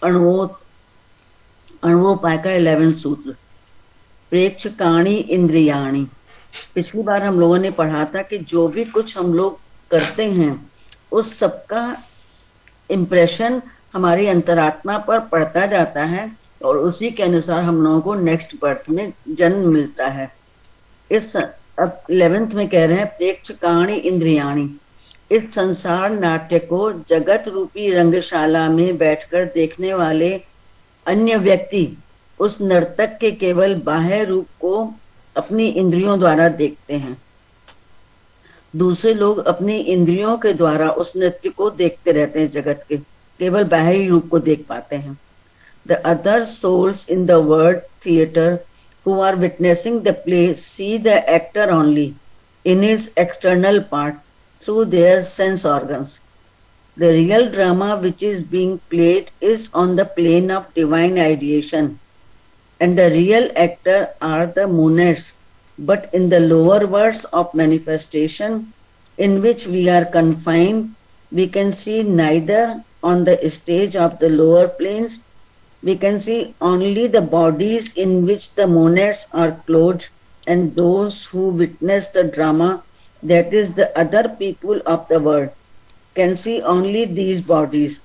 अणुओं अणुओपाय का 11 सूत्र। प्रेक्षकाणी इंद्रियाणी। पिछली बार हम लोगों ने पढ़ा था कि जो भी कुछ हम लोग करते हैं उस सबका इम्प्रेशन हमारी अंतरात्मा पर पड़ता जाता है और उसी के अनुसार हम लोगों को नेक्स्ट बर्थ में जन्म मिलता है। इस अब 11th में कह रहे हैं प्रेक्षकाणी इंद्रियाणी। इस संसार नाट्य को जगत रूपी रंगशाला में बैठकर देखने वाले अन्य व्यक्ति उस नर्तक के केवल बाह्य रूप को अपनी इंद्रियों द्वारा देखते हैं। दूसरे लोग अपनी इंद्रियों के द्वारा उस नृत्य को देखते रहते हैं, जगत के केवल बाह्य रूप को देख पाते हैं। The other souls in the world theater who are witnessing the play see the actor only in his external part through their sense organs. The real drama which is being played is on the plane of divine ideation, and the real actor are the monads, but in the lower worlds of manifestation in which we are confined, we can see neither on the stage of the lower planes. We can see only the bodies in which the monads are clothed, and those who witness the drama, that is the other people of the world, can see only these bodies.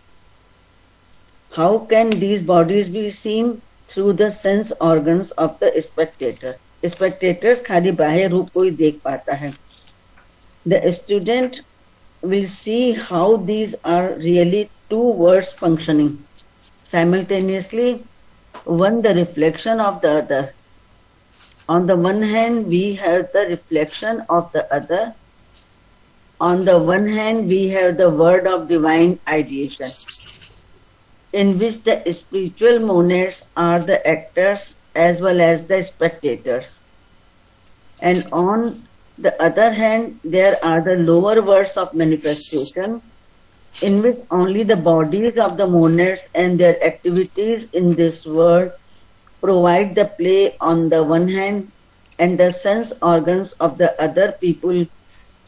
How can these bodies be seen? Through the sense organs of the spectator. Spectators खाली बाह्य रूप को ही देख पाता है। The student will see how these are really two worlds functioning simultaneously, one the reflection of the other. On the one hand, we have the reflection of the other. On the one hand, we have the word of divine ideation, in which the spiritual monads are the actors as well as the spectators. And on the other hand, there are the lower worlds of manifestation, in which only the bodies of the monads and their activities in this world provide the play on the one hand, and the sense organs of the other people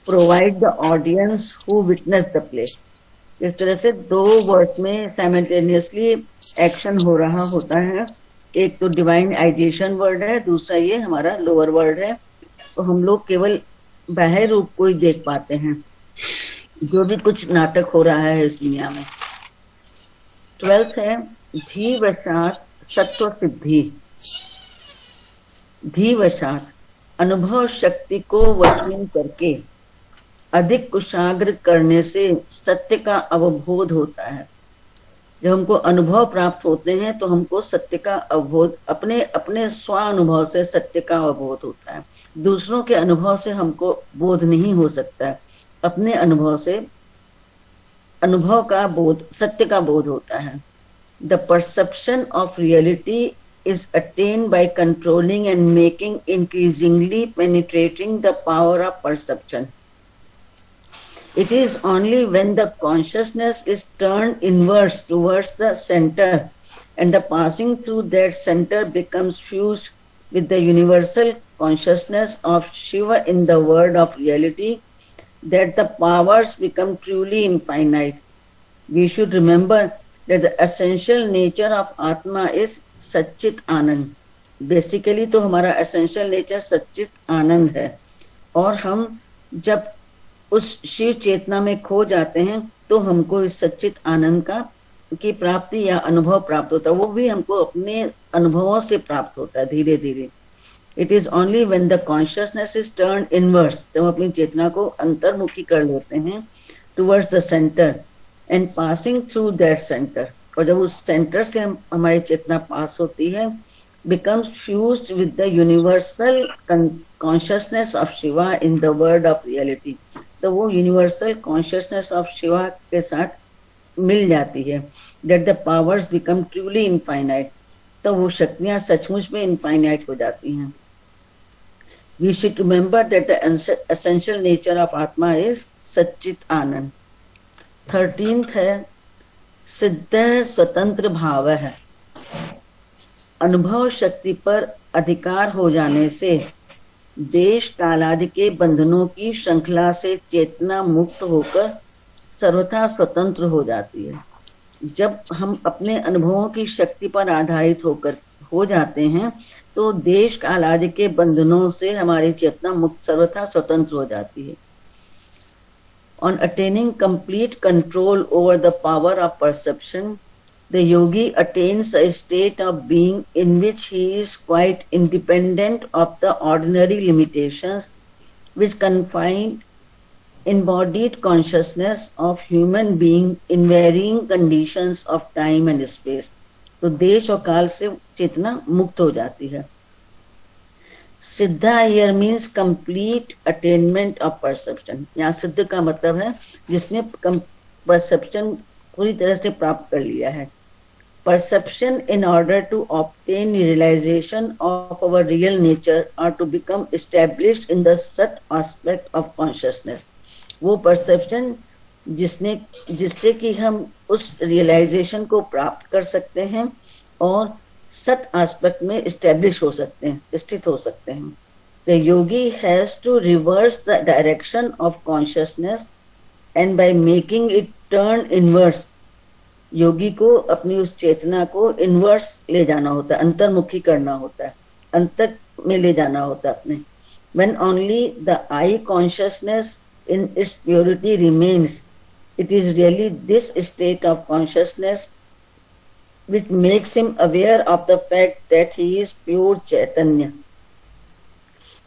provide the audience who witness the play. इस तरह से दो word में simultaneously action हो रहा होता है। एक तो डिवाइन आइडिएशन वर्ड है, दूसरा ये हमारा लोअर वर्ड है। तो हम लोग केवल बाह्य रूप को ही देख पाते हैं जो भी कुछ नाटक हो रहा है इस दुनिया में। 12th है धीवशात सत्व सिद्धि। धीवशात अनुभव शक्ति को वश में करके अधिक कुशाग्र करने से सत्य का अवबोध होता है। जब हमको अनुभव प्राप्त होते हैं तो हमको सत्य का अवबोध, अपने अपने स्व अनुभव से सत्य का अवबोध होता है। दूसरों के अनुभव से हमको बोध नहीं हो सकता है। अपने अनुभव से अनुभव का बोध, सत्य का बोध होता है। The perception of reality is attained by controlling and making increasingly penetrating the power of perception. It is only when the consciousness is turned inwards towards the center and the passing through that center becomes fused with the universal consciousness of Shiva in the world of reality that the powers become truly infinite. We should remember that the essential nature of Atma is सच्चित आनंद। Basically तो हमारा essential nature सच्चित आनंद है, और हम जब उस शिव चेतना में खो जाते हैं तो हमको इस सच्चित आनंद की प्राप्ति या अनुभव प्राप्त होता है। वो भी हमको अपने अनुभवों से प्राप्त होता है धीरे धीरे। It is only when the consciousness is turn inwards, जब अपनी चेतना को अंतर्मुखी कर लेते हैं towards the centre and passing through that centre, और जब उस सेंटर से हमारी चेतना पास होती है, becomes fused with the universal consciousness of Shiva in the world of reality, तो वो universal consciousness of Shiva के साथ मिल जाती है। that the powers become truly infinite, तो वो शक्तियाँ सचमुच में infinite हो जाती हैं। we should remember that the essential nature of Atma is सच्चित आनंद। 13th है सिद्ध स्वतंत्र भाव है। अनुभव शक्ति पर अधिकार हो जाने से देश कालादि के बंधनों की श्रृंखला से चेतना मुक्त होकर सर्वथा स्वतंत्र हो जाती है। जब हम अपने अनुभवों की शक्ति पर आधारित होकर हो जाते हैं तो देश काल आदि के बंधनों से हमारी चेतना मुक्त सर्वथा स्वतंत्र हो जाती है. On attaining complete control over the power of perception, the yogi attains a state of being in which he is quite independent of the ordinary limitations which confine embodied consciousness of human being in varying conditions of time and space. तो देश और काल से चेतना मुक्त हो जाती है. सिद्धा here means complete attainment of perception. यहाँ सिद्ध का मतलब है जिसने परसेप्शन पूरी तरह से प्राप्त कर लिया है. Perception in order to obtain realisation of our real nature और to become established in the सत एस्पेक्ट ऑफ कॉन्शियसनेस. वो परसेप्शन जिससे कि हम उस रियलाइजेशन को प्राप्त कर सकते हैं और सत एस्पेक्ट में एस्टेब्लिश हो सकते हैं, स्थित हो सकते हैं. The yogi has to reverse the direction of consciousness and by making it turn inverse. योगी को अपनी उस चेतना को इनवर्स ले जाना होता है, अंतर्मुखी करना होता है, अंतर में ले जाना होता है अपने. When only the I consciousness in its purity remains, it is really this state of consciousness which makes him aware of the fact that he is pure chaitanya.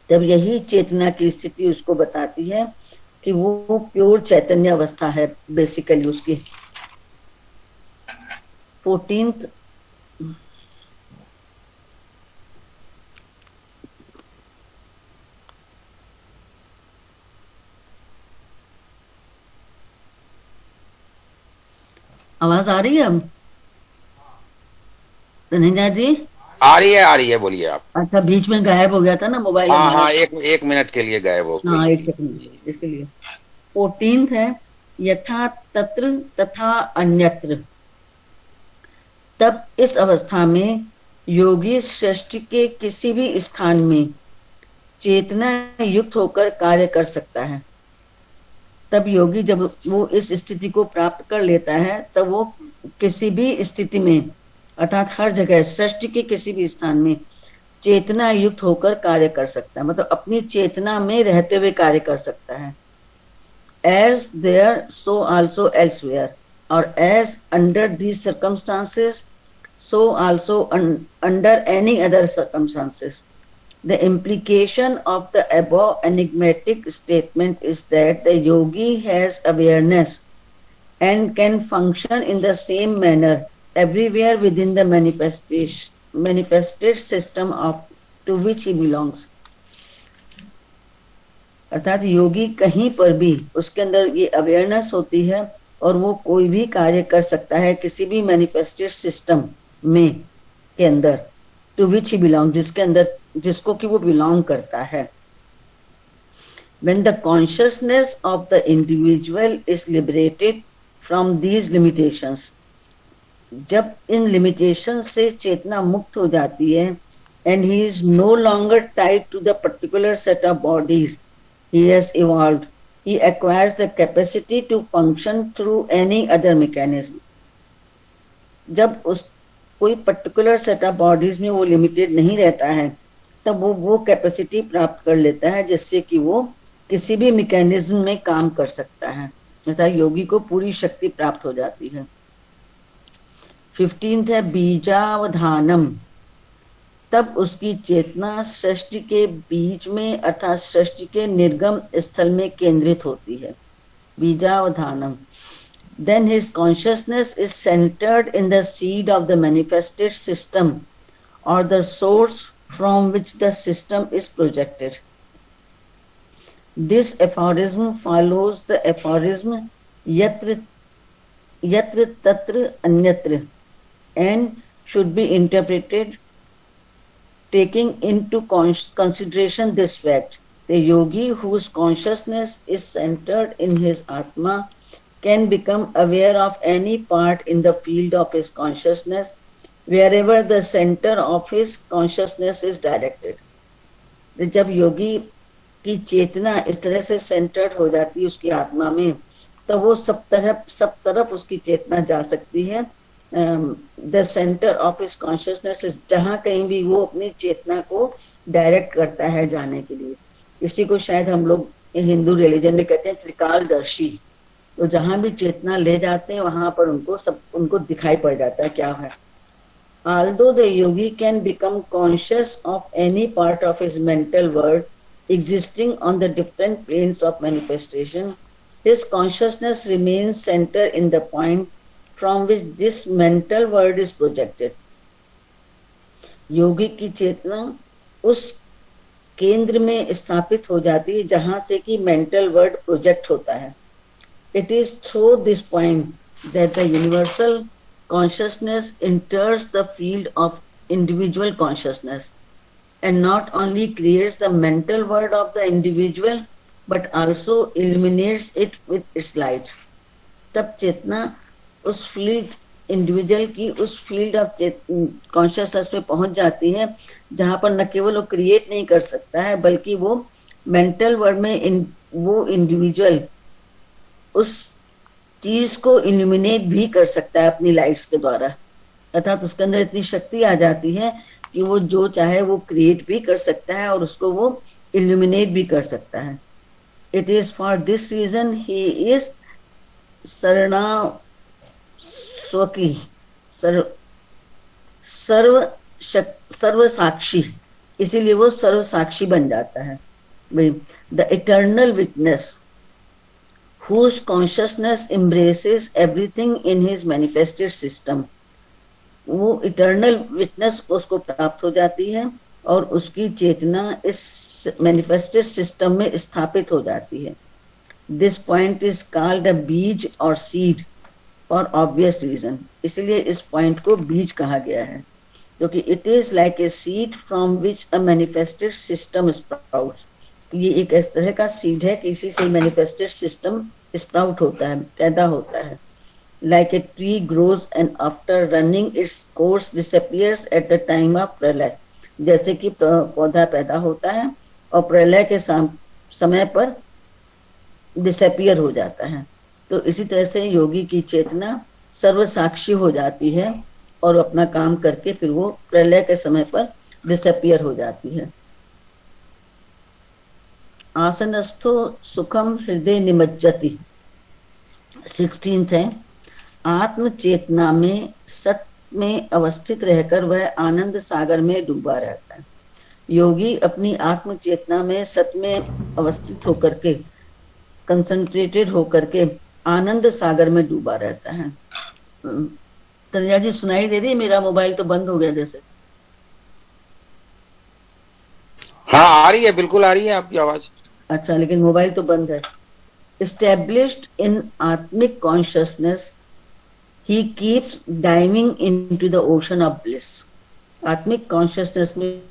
तब यही चेतना की स्थिति उसको बताती है कि वो प्योर चैतन्य अवस्था है बेसिकली उसकी. 14th आवाज आ रही है अब धनंजय जी? आ रही है बोलिए आप. अच्छा, बीच में गायब हो गया था ना मोबाइल. हाँ, एक मिनट के लिए गायब हो गया. हाँ, एक सेकंड इसलिए. 14th है यथा तत्र तथा अन्यत्र. तब इस अवस्था में योगी सृष्टि के किसी भी स्थान में चेतना युक्त होकर कार्य कर सकता है. तब योगी जब वो इस स्थिति को प्राप्त कर लेता है तब वो किसी भी स्थिति में अर्थात हर जगह सृष्टि के किसी भी स्थान में चेतना युक्त होकर कार्य कर सकता है. मतलब अपनी चेतना में रहते हुए कार्य कर सकता है. As there so also elsewhere और as under these circumstances so also under any other circumstances. The implication of the above enigmatic statement is that the yogi has awareness and can function in the same manner everywhere within the manifested system of to which he belongs. अर्थात योगी कहीं पर भी उसके अंदर ये awareness होती है और वो कोई भी कार्य कर सकता है किसी भी मैनिफेस्टेड सिस्टम में के अंदर टू विच ही बिलोंग, जिसके अंदर जिसको कि वो बिलोंग करता है. When the consciousness of the individual is liberated from these limitations, जब इन लिमिटेशन से चेतना मुक्त हो जाती है and he is no longer tied to the particular set of bodies he has evolved, he acquires the capacity to function through any other mechanism. जब उस कोई particular set of bodies में वो लिमिटेड नहीं रहता है तब वो कैपेसिटी प्राप्त कर लेता है जिससे कि वो किसी भी मैकेनिज्म में काम कर सकता है. ऐसा योगी को पूरी शक्ति प्राप्त हो जाती है. 15th है बीजावधानम. तब उसकी चेतना सृष्टि के बीच में अर्थात सृष्टि के निर्गम स्थल में केंद्रित होती है. बीजावधानम. Then his consciousness is centered in the seed of the manifested system or the source from which the system is projected. This aphorism follows the aphorism yatra tatra anyatra and should be interpreted taking into consideration this fact. The yogi whose consciousness is centered in his Atma can become aware of any part in the field of his consciousness wherever the center of his consciousness is directed. जब योगी की चेतना इस तरह से centred हो जाती है उसकी आत्मा में तो वो सब तरफ उसकी चेतना जा सकती है। The centre of his consciousness, जहां कहीं भी वो अपनी चेतना को डायरेक्ट करता है जाने के लिए। इसी को शायद हम लोग हिंदू रिलीजन में कहते हैं त्रिकालदर्शी। तो जहां भी चेतना ले जाते हैं वहां पर उनको दिखाई पड़ जाता है क्या है। Although the yogi can become conscious of any part of his mental world existing on the different planes of manifestation, his consciousness remains centered in the point from which this mental world is projected. योगी की चेतना उस केंद्र में स्थापित हो जाती है जहां से कि मेंटल वर्ल्ड प्रोजेक्ट होता है। It is through this point that the universal consciousness enters the field of individual consciousness and not only creates the mental world of the individual but also illuminates it with its light. तब चेतना उस field individual की उस field of consciousness में पहुंच जाती है जहां पर न केवल वो क्रिएट नहीं कर सकता है बल्कि वो मेंटल वर्ल्ड में वो इंडिविजुअल उस चीज को इल्यूमिनेट भी कर सकता है अपनी लाइट्स के द्वारा। अर्थात उसके अंदर इतनी शक्ति आ जाती है कि वो जो चाहे वो क्रिएट भी कर सकता है और उसको वो इल्यूमिनेट भी कर सकता है। It is for this reason he is शरणा स्वकी सर्व साक्षी, इसीलिए वो सर्व साक्षी बन जाता है। The eternal witness whose consciousness embraces everything in his manifested system, वो इटर्नल विटनेस उसको प्राप्त हो जाती है और उसकी चेतना इस मैनिफेस्टेड सिस्टम में स्थापित हो जाती है। This point is called a बीज और सीड फॉर ऑब्वियस रीजन, इसलिए इस पॉइंट को बीज कहा गया है क्योंकि it is like a seed from which a manifested system sprouts. ये एक इस तरह का सीड है कि इसी से मैनिफेस्टेड सिस्टम स्प्राउट होता है, पैदा होता है। Like a tree grows and after running its course disappears at the time of प्रलय, जैसे कि पौधा पैदा होता है और प्रलय के समय पर डिसअपियर हो जाता है। तो इसी तरह से योगी की चेतना सर्वसाक्षी हो जाती है और अपना काम करके फिर वो प्रलय के समय पर डिसअपियर हो जाती है। आसनस्थो सुखम हृदय निमज्जति 16th है। आत्म चेतना में सत में अवस्थित रहकर वह आनंद सागर में डूबा रहता है। योगी अपनी आत्म चेतना में सत में अवस्थित होकर के कंसंट्रेटेड होकर के आनंद सागर में डूबा रहता है। तनिया जी सुनाई दे रही? मेरा मोबाइल तो बंद हो गया जैसे। हाँ आ रही है, बिल्कुल आ रही है आपकी आवाज। अच्छा, लेकिन मोबाइल तो बंद है। Established in atmic consciousness, he keeps diving into the ocean of bliss. आत्मिक कॉन्शियसनेस में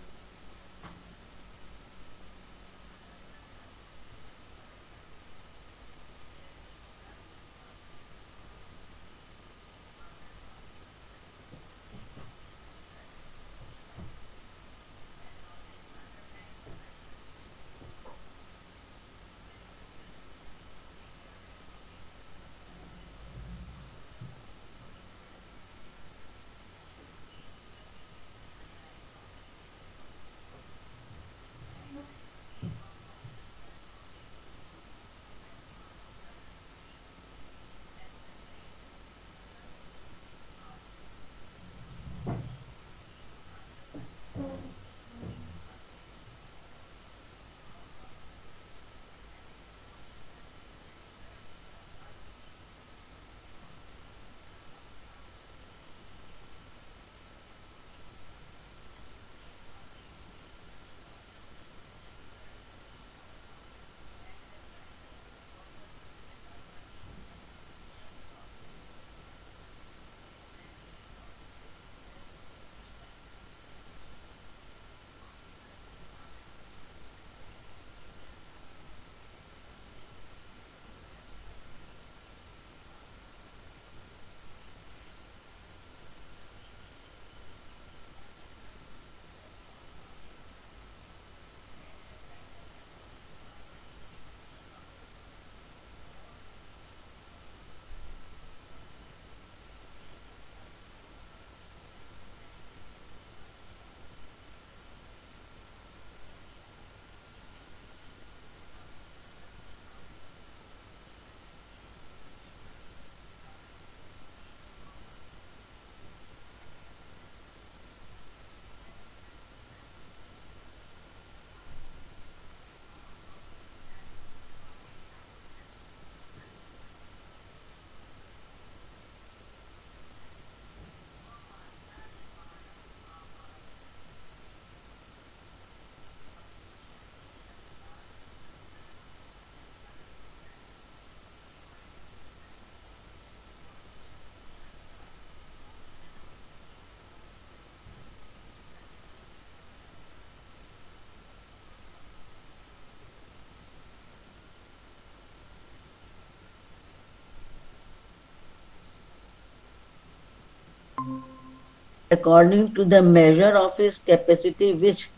according to the measure of his capacity, which,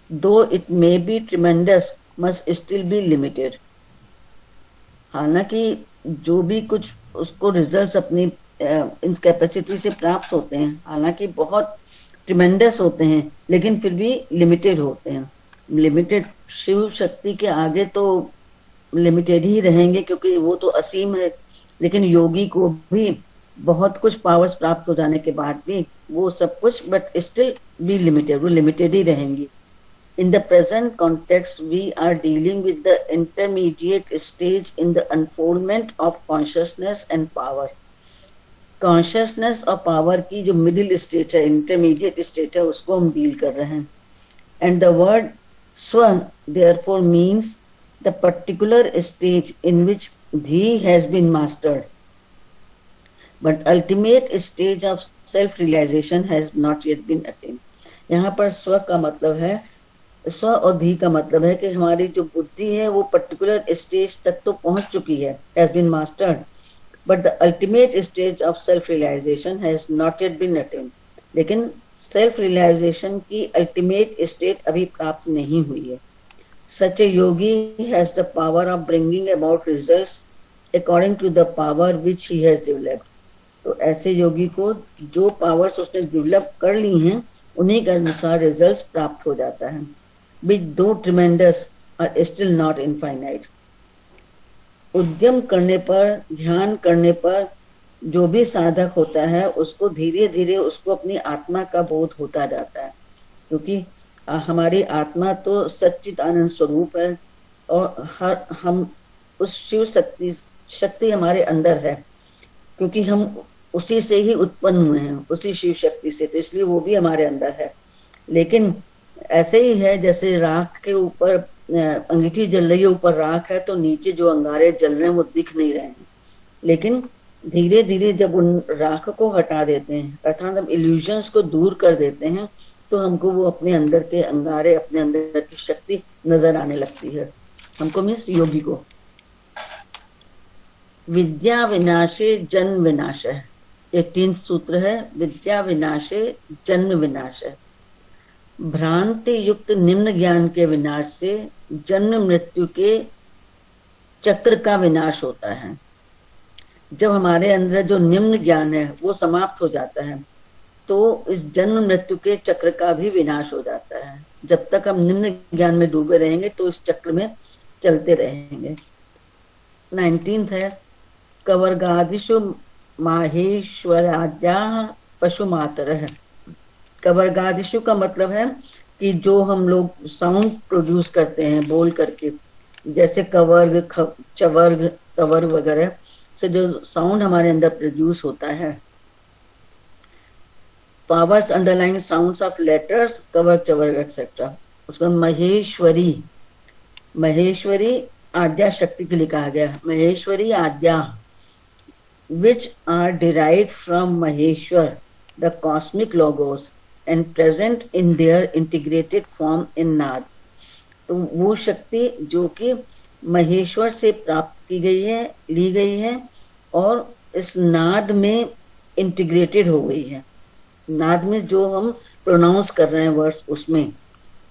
though it may be tremendous, must still be limited. हालांकि जो भी कुछ उसको रिजल्ट्स अपनी in capacity से प्राप्त होते हैं, हालांकि बहुत ट्रिमेंडस होते हैं, लेकिन फिर भी लिमिटेड होते हैं. लिमिटेड शिव शक्ति के आगे तो लिमिटेड ही रहेंगे, क्योंकि वो तो असीम है. लेकिन योगी को भी बहुत कुछ पावर्स प्राप्त हो जाने के बाद भी वो सब कुछ, बट स्टिल बी लिमिटेड, वो लिमिटेड ही रहेंगी. In the present context, we are dealing with the intermediate stage in the unfoldment of consciousness and power. Consciousness और power की जो middle stage है, intermediate stage है, उसको हम deal कर रहे हैं. And the word swa therefore means the particular stage in which dhi has been mastered. But ultimate stage of self-realization has not yet been attained. यहाँ पर स्व का मतलब है, स्व और धी का मतलब है कि हमारी जो बुद्धि है वो पर्टिकुलर स्टेज तक तो पहुंच चुकी है, has been mastered, but the ultimate stage of self realization has not yet been attained. लेकिन सेल्फ रियलाइजेशन की अल्टीमेट स्टेट अभी प्राप्त नहीं हुई है. Such a yogi has the power of bringing about results according to the power which he has developed. तो ऐसे योगी को जो पावर्स उसने डेवलप कर ली हैं उन्हीं के अनुसार रिजल्ट्स प्राप्त हो जाता है. Which though tremendous are still not infinite. उद्यम करने पर, ध्यान करने पर जो भी साधक होता है उसको धीरे धीरे उसको अपनी आत्मा का बोध होता जाता है, क्योंकि हमारी आत्मा तो सच्चित आनंद स्वरूप है और हम उस शिव शक्ति हमारे अंदर है, क्योंकि हम उसी से ही उत्पन्न हुए हैं, उसी शिव शक्ति से, तो इसलिए वो भी हमारे अंदर है. लेकिन ऐसे ही है जैसे राख के ऊपर अंगीठी जल रही है, ऊपर राख है तो नीचे जो अंगारे जल रहे हैं वो दिख नहीं रहे हैं. लेकिन धीरे धीरे जब उन राख को हटा देते हैं, अर्थात हम इल्यूजन्स को दूर कर देते हैं, तो हमको वो अपने अंदर के अंगारे, अपने अंदर की शक्ति नजर आने लगती है. हमको मीन्स योगी को. विद्या विनाशे जन्म विनाश है, 18 सूत्र है. विद्या विनाशे जन्म विनाश है. भ्रांति युक्त निम्न ज्ञान के विनाश से जन्म मृत्यु के चक्र का विनाश होता है. जब हमारे अंदर जो निम्न ज्ञान है वो समाप्त हो जाता है तो इस जन्म मृत्यु के चक्र का भी विनाश हो जाता है. जब तक हम निम्न ज्ञान में डूबे रहेंगे तो इस चक्र में चलते रहेंगे. 19th है. कवर्गादिषु माहेश्वराद्या पशु मातर है. कवर्गादिशु का मतलब है कि जो हम लोग साउंड प्रोड्यूस करते हैं बोल करके, जैसे कवर्ग, चवर्ग, तवर वगैरह से जो साउंड हमारे अंदर प्रोड्यूस होता है. Powers underline sounds of letters, कवर्ग, चवर्ग एक्सेट्रा. उसमें महेश्वरी, महेश्वरी आद्या शक्ति के लिए कहा गया. Maheshwari Adya which are derived from Maheshwar the cosmic logos and present in their integrated form in नाद. तो वो शक्ति जो कि महेश्वर से प्राप्त की गई है, ली गई है और इस नाद में इंटीग्रेटेड हो गई है. नाद में जो हम प्रोनाउंस कर रहे हैं वर्ड्स, उसमें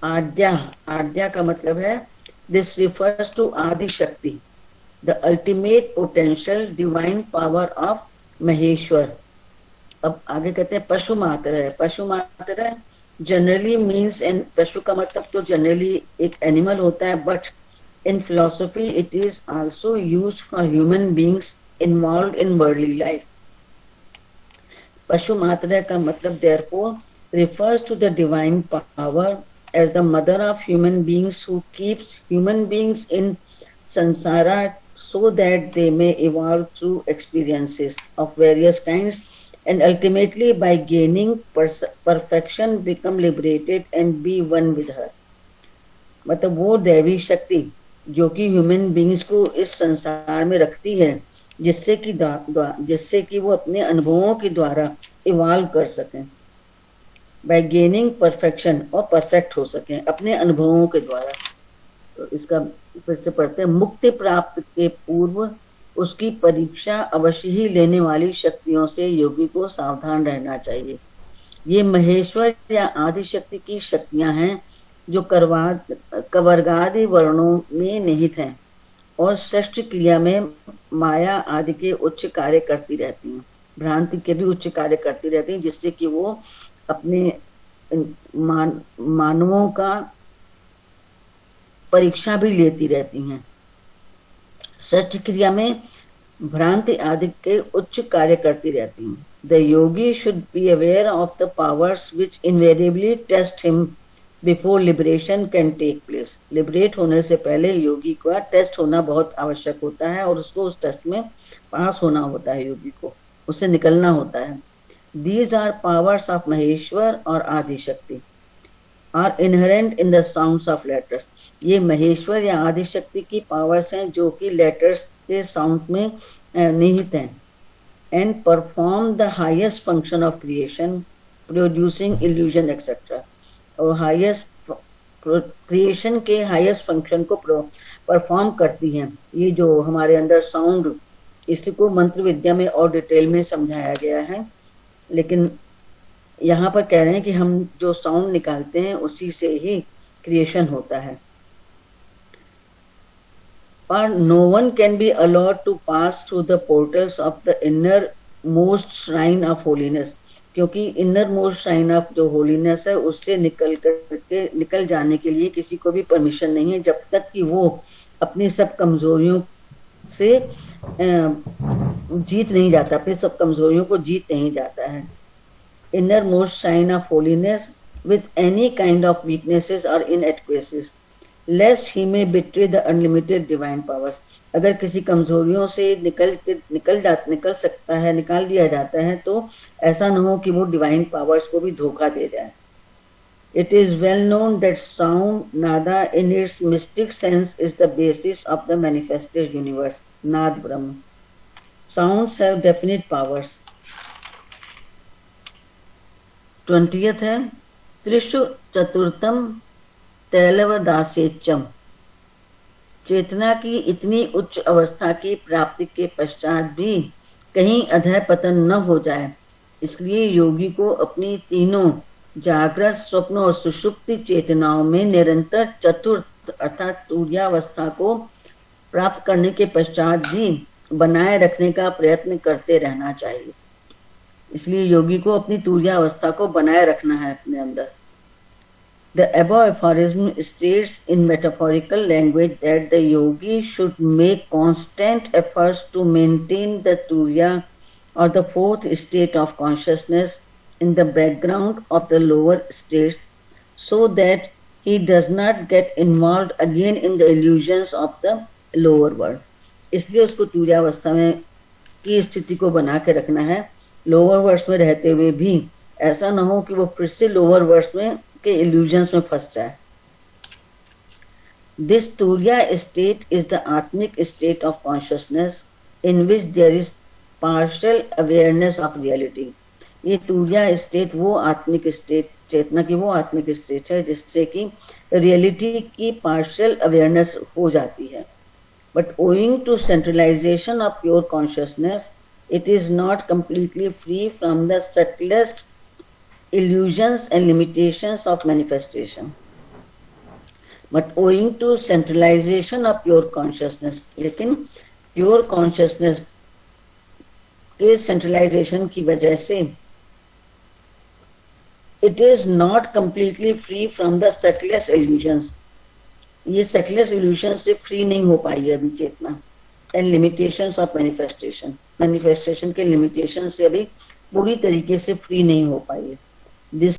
आद्या, आद्या का मतलब है दिस रिफर्स टू आदि शक्ति, the ultimate potential divine power of Maheshwar. अब आगे कहते हैं पशु मात्र है. पशु मात्र है जनरली मीन्स, एंड पशु का मतलब तो जनरली एक एनिमल होता है, but in philosophy it is also used for human beings involved in worldly life. पशु मात्र का मतलब therefore refers to the divine power as the mother of human beings who keeps human beings in samsara so that they may evolve through experiences of various kinds and ultimately by gaining perfection become liberated and be one with her. मतलब वो दैवी शक्ति जो कि human beings को इस संसार में रखती है, जिससे कि वो अपने अनुभवों के द्वारा इवॉल्व कर सकें, बाय गेनिंग परफेक्शन, और परफेक्ट हो सकें अपने अनुभवों के द्वारा. तो इसका फिर से पढ़ते हैं. मुक्ति प्राप्त के पूर्व उसकी परीक्षा अवश्य ही लेने वाली शक्तियों से योगी को सावधान रहना चाहिए. ये महेश्वर या आदि शक्ति की शक्तियां हैं जो कवर्गादि वर्णों में निहित हैं और षष्ठ क्रिया में माया आदि के उच्च कार्य करती रहती हैं, भ्रांति के भी उच्च कार्य करती रहती हैं, जिससे कि वो अपने मानवों का परीक्षा भी लेती रहती हैं। षष्ठ क्रिया में भ्रांति आदि के उच्च कार्य करती रहती हैं। The yogi should be aware of the powers which invariably test him before liberation can take place. Liberate होने से पहले योगी का टेस्ट होना बहुत आवश्यक होता है और उसको उस टेस्ट में पास होना होता है, योगी को उससे निकलना होता है। These are powers of Maheshwar और Adishakti are inherent in the sounds of letters। ये महेश्वर या आदिशक्ति की पावर्स हैं जो कि लेटर्स के साउंड में निहित हैं। And perform the highest function of creation, producing illusion etc। और हाईएस्ट क्रिएशन के हाईएस्ट फंक्शन को परफॉर्म करती हैं। ये जो हमारे अंदर साउंड, इसको मंत्र विद्या में और डिटेल में समझाया गया है, लेकिन यहाँ पर कह रहे हैं कि हम जो साउंड निकालते हैं उसी से ही क्रिएशन होता है। और no one can be allowed to pass through the portals of the innermost shrine of holiness, क्योंकि इनर मोस्ट श्राइन ऑफ जो होलीनेस है उससे निकल जाने के लिए किसी को भी परमिशन नहीं है, जब तक कि वो अपनी सब कमजोरियों से जीत नहीं जाता, अपनी सब कमजोरियों को जीत नहीं जाता है। Innermost sign of holiness with any kind of weaknesses और inadequacies lest he may betray the unlimited divine powers. अगर किसी कमजोरियों से निकाल दिया जाता है तो ऐसा न हो कि वो डिवाइन पावर्स को भी धोखा दे जाए। It is well known that sound, nada, in its mystic sense, is the basis of the manifested universe. Nad Brahma. Sounds have definite powers. 20th है त्रिषु चतुर्थम तैलवदासेचम। चेतना की इतनी उच्च अवस्था की प्राप्ति के पश्चात भी कहीं अधः पतन न हो जाए, इसलिए योगी को अपनी तीनों जागृत, स्वप्न और सुषुप्ति चेतनाओं में निरंतर चतुर्थ अर्थात तुर्यावस्था को प्राप्त करने के पश्चात भी बनाए रखने का प्रयत्न करते रहना चाहिए। इसलिए योगी को अपनी तुर्यावस्था को बनाए रखना है अपने अंदर। The above aphorism states in metaphorical language that the yogi should make constant efforts to maintain the turya or the fourth state of consciousness in the background of the lower states, so that he does not get involved again in the illusions of the lower world। इसलिए उसको तुर्यावस्था में की स्थिति को बना के रखना है, लोअर वर्ड्स में रहते हुए भी ऐसा ना हो कि वो फिर से लोअर वर्ड्स में के इल्यूजन्स में फंस जाए। This Turya state is the Atmic state of consciousness in which there is partial awareness of reality। ये तुर्या स्टेट वो आत्मिक स्टेट, चेतना की वो आत्मिक स्टेट है जिससे कि रियलिटी की पार्शियल अवेयरनेस हो जाती है। But owing to centralisation of pure consciousness it is not completely free from the subtlest illusions and limitations of manifestation। But owing to centralization of pure consciousness, लेकिन pure consciousness के centralization की वजह से it is not completely free from the subtlest illusions। ये subtlest illusions से free नहीं हो पाई है अभी चेतना। and limitations of manifestation के limitation से अभी पूरी तरीके से फ्री नहीं हो पाई है। This